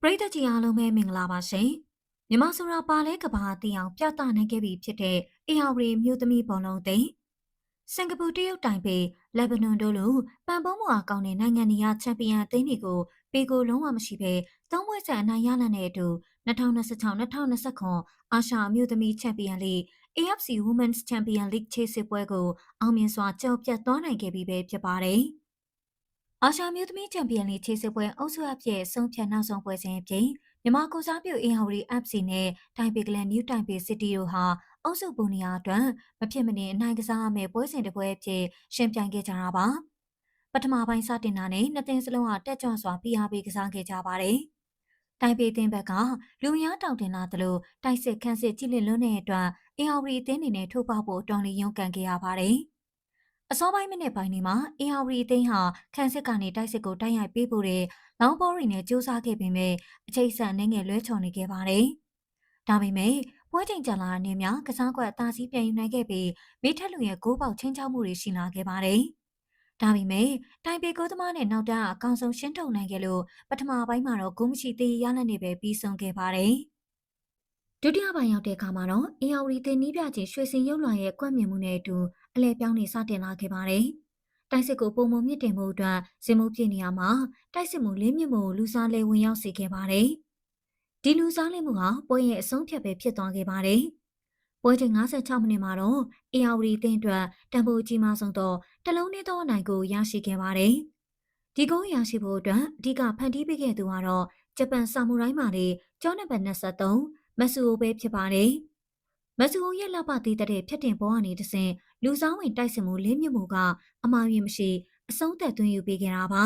ပရိသတ်ကြီးအားလုံးပဲမင်္ဂလာပါရှင်။မြန်မာဆိုတာပါလဲကဘာတီအောင်ပြသနိုင်ခဲ့ပြီဖြစ်တဲ့အေယာဝတီမြို့သမီးဘောလုံးသိန်းစင်ကာပူတရုတ်တိုင်ပေလက်ဘနွန်တို့လိုပန်ပုံးမွာကောင်းတဲ့နိုင်ငံတွေကချန်ပီယံအသင်းတွေကိုပေကိုလုံးဝမရှိဘဲသုံးပွဲဆက်အနိုင်ရလာတဲ့အတူ2026-2029အာရှအမျိုးသမီးချန်ပီယံလိ AFC Women's Champion League ခြေစစ်ပွဲကိုအောင်မြင်စွာကျော်ပြတ်သွားနိုင်ခဲ့ပြီပဲဖြစ်ပါတယ်။အာရှမျိုးသမီးချန်ပီယံလိခြေစစ်ပွဲအုပ်စုအဖြစ်ဆုံးဖြတ်နောက်ဆုံးပွဲစဉ်အပြင်မြန်မာကိုစားပြုအင်ဟာဝတီ FC နဲ့တိုင်ပေကလန်နယူးတိုင်ပေစစ်တီတို့ဟာအုပ်စုပုံနေရာအတွက်မဖြစ်မနေအနိုင်ကစားရမယ့်ပွဲစဉ်တစ်ပွဲအဖြစ်ရှင်ပြိုင်ခဲ့ကြတာပါပထမပိုင်းစတင်တာနဲ့နှစ်သင်းစလုံးကတက်ကြွစွာ PR ပေးကစားခဲ့ကြပါတယ်တိုင်ပေအသင်းဘက်ကလူအများတောင်တင်လာသလိုတိုက်စစ်ခန်းစစ်ကြည့်လင်လွန်းတဲ့အတွက်အင်ဟာဝတီအသင်းအနေနဲ့ထိုးပေါက်ဖို့တော်လီရုန်းကန်ခဲ့ရပါတယ်အစောပိုင်းမိနစ်ပိုင်းတွေမှာအင်ဟာဝတီအသင်းဟာခန်းစစ်ကနေတိုက်စစ်ကိုတိုက်ရိုက်ပေးဖို့တဲ့လောင်းဘောရီနဲ့စူးစမ်းခဲ့ပေမဲ့အချိတ်ဆက်နှင်းငယ်လွဲချော်နေခဲ့ပါတယ်။ဒါပေမဲ့ပွဲချိန်ကြာလာတဲ့နေ့များကစားကွက်အသာစီးပြန်ယူနိုင်ခဲ့ပြီးမိထက်လူရဲ့ဂိုးပေါက်ချင်းချောက်မှုတွေရှိလာခဲ့ပါတယ်။ဒါပေမဲ့တိုင်ပေကိုသမားနဲ့နောက်တန်းအကောင်ဆုံးရှင်းထုတ်နိုင်ခဲ့လို့ပထမပိုင်းမှာတော့ဂိုးမရှိသေးရလနဲ့ပဲပြီးဆုံးခဲ့ပါတယ်။ဒုတိယပိုင်းရောက်တဲ့အခါမှာတော့အင်အားဝတီတင်နီးပြချင်းရွှေစင်ရုပ်လွှာရဲ့ကွက်မြင်မှုနဲ့အတူအလဲပြောင်းနေစတင်လာခဲ့ပါတယ်။တိုက်စစ်ကိုပုံမမြင့်တင်မှုအတွက်ဇင်မုတ်ပြည့်နေရာမှာတိုက်စစ်မှုလင်းမြင့်မှုလူစားလဲဝင်ရောက်စေခဲ့ပါတယ်။ဒီလူစားလဲမှုဟာပွဲရဲ့အဆုံးဖြတ်ပဲဖြစ်သွားခဲ့ပါတယ်။ပွဲချိန်56မိနစ်မှာတော့အင်အားဝတီတင်အတွက်တံပိုးကြီးမားဆုံးသောတလုံးနှင်းသောအနိုင်ကိုရရှိခဲ့ပါတယ်။ဒီကုန်းရရှိဖို့အတွက်အဓိကဖန်တီးပေးခဲ့သူကတော့ဂျပန်ဆာမူရိုင်းမာလေးကျောင်းနံပါတ်23မဆူအိုပဲဖြစ်ပါတယ်။မဆူအိုရဲ့လက်ပသေးတဲ့ဖြတ်တင်ပေါ်ကနေတဆင့်လူစားဝင်တိုက်စစ်မှုလင်းမြမှုကအမှားယွင်းမရှိအဆုံးသက်သွင်းယူပေးခဲ့တာပါ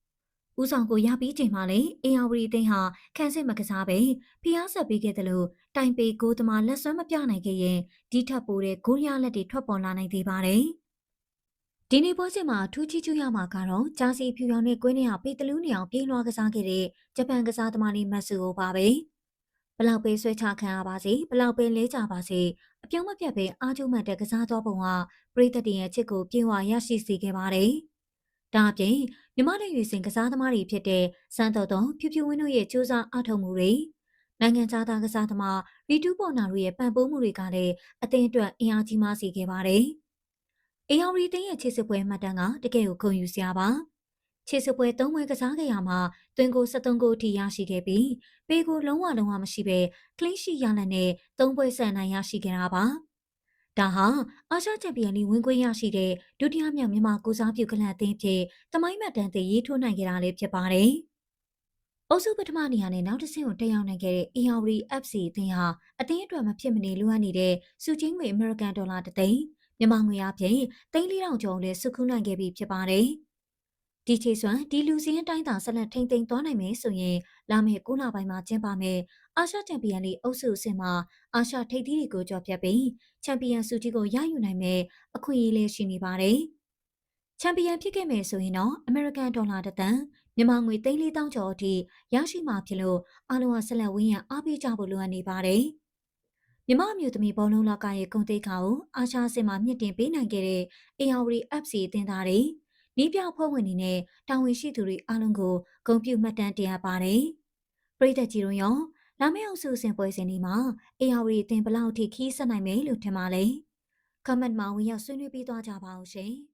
။ဦးဆောင်ကိုရပြီးချိန်မှလည်းအင်အားဝတီသိန်းဟာခန်းစစ်မကစားပဲဖျားဆက်ပေးခဲ့တယ်လို့တိုင်ပေကိုသမားလက်စွမ်းမပြနိုင်ခဲ့ရင်ဒီထပ်ပိုတဲ့ဂိုးရလက်တွေထွက်ပေါ်လာနိုင်သေးပါတယ်။ဒီနေ့ပွဲစဉ်မှာထူးခြားကျူးရမှာကတော့ဂျာစီဖြူရောင်နဲ့ကွင်းထဲဟာပေတလူးနေအောင်ပြေးလွှားကစားခဲ့တဲ့ဂျပန်ကစားသမားလေးမတ်ဆူအိုပါပဲ။ဘလောက်ပဲဆွဲချခံရပါစေဘလောက်ပဲလဲကြပါစေအပြုံးမပြတ်ပဲအားကျုံမှတ်တဲ့ကစားတော်ပုံကပရိသတ်တွေရဲ့ချစ်ကိုပြေဝရရှိစေခဲ့ပါတယ်။ဒါအပြင်မြမတဲ့ရွေစင်ကစားသမားတွေဖြစ်တဲ့စန်းတော်တော်ဖြူဖြူဝင်းတို့ရဲ့စူးစမ်းအားထုတ်မှုတွေနိုင်ငံခြားသားကစားသမားရီတူးပေါ်နာတို့ရဲ့ပံ့ပိုးမှုတွေကလည်းအသင်းအတွက်အင်အားကြီးမားစေခဲ့ပါတယ်။အေယာဝတီတင်းရဲ့ချစ်စစ်ပွဲမှတ်တမ်းကတကယ်ကိုဂုဏ်ယူစရာပါ။ချစ်စစ်ပွဲ၃ပွဲကစားခဲ့ရမှာသွင်းကို73ဂိုးအထိရရှိခဲ့ပြီးပေကိုလုံးဝမရှိပဲကလင်းရှိရလနဲ့၃ပွဲဆက်နိုင်ရရှိခဲ့တာပါ။ဒါဟာအာရှချန်ပီယံလိဝင်ခွင့်ရရှိတဲ့ဒုတိယမြောက်မြန်မာကိုစားပြုကလပ်အသင်းဖြစ်သမိုင်းမှတ်တမ်းတွေရေးထိုးနိုင်ခဲ့တာလည်းဖြစ်ပါတယ်။အုပ်စုပထမနေရာနဲ့နောက်တစ်ဆင့်ကိုတက်ရောက်နိုင်ခဲ့တဲ့ AWD FC အသင်းဟာအသင်းအတွက်မဖြစ်မနေလိုအပ်နေတဲ့စုချင်းငွေအမေရိကန်ဒေါ်လာ3သိန်းမြန်မာငွေအပြင်3,400ကျော်လည်းစုခုနိုင်ခဲ့ပြီဖြစ်ပါတယ်။ဒီချေစွမ်းဒီလူစင်းအတိုင်းသာဆက်လက်ထိန်သိမ်းသွားနိုင်မယ်ဆိုရင်လာမယ့်9လပိုင်းမှာကျင်းပမယ်အာရှချန်ပီယံလိအုပ်စုအဆင့်မှာအာရှထိပ်သီးတွေကိုကျော်ဖြတ်ပြီးချန်ပီယံဆုကြီးကိုရယူနိုင်မယ်အခွင့်အရေးလည်းရှိနေပါတယ်။ချန်ပီယံဖြစ်ခဲ့မယ်ဆိုရင်တော့အမေရိကန်ဒေါ်လာတစ်သန်းမြန်မာငွေ3,400ကျော်အထိရရှိမှာဖြစ်လို့အားလုံးကဆက်လက်ဝန်းရံအားပေးကြဖို့လိုအပ်နေပါတယ်။မြမအမျိုးသမီးဘောလုံးလောကရဲ့ဂုဏ်သိက္ခာကိုအာရှအဆင့်မှာမြင့်တင်ပေးနိုင်ခဲ့တဲ့ AWD FC အသင်းသားတွေနီးပြဖွဲ့ဝင်တွေနဲ့တာဝန်ရှိသူတွေအားလုံးကိုဂုဏ်ပြုမှတ်တမ်းတင်ရပါတယ်။ပရိသတ်ကြီးတို့ရောလာမယ့်အုပ်စုအဆင့်ပွဲစဉ်ဒီမှာ AWD အသင်းဘလောက်ထိခီးဆက်နိုင်မယ်လို့ထင်ပါလဲ။ comment မှာဝင်ရောက်ဆွေးနွေးပေးသွားကြပါဦးရှင်။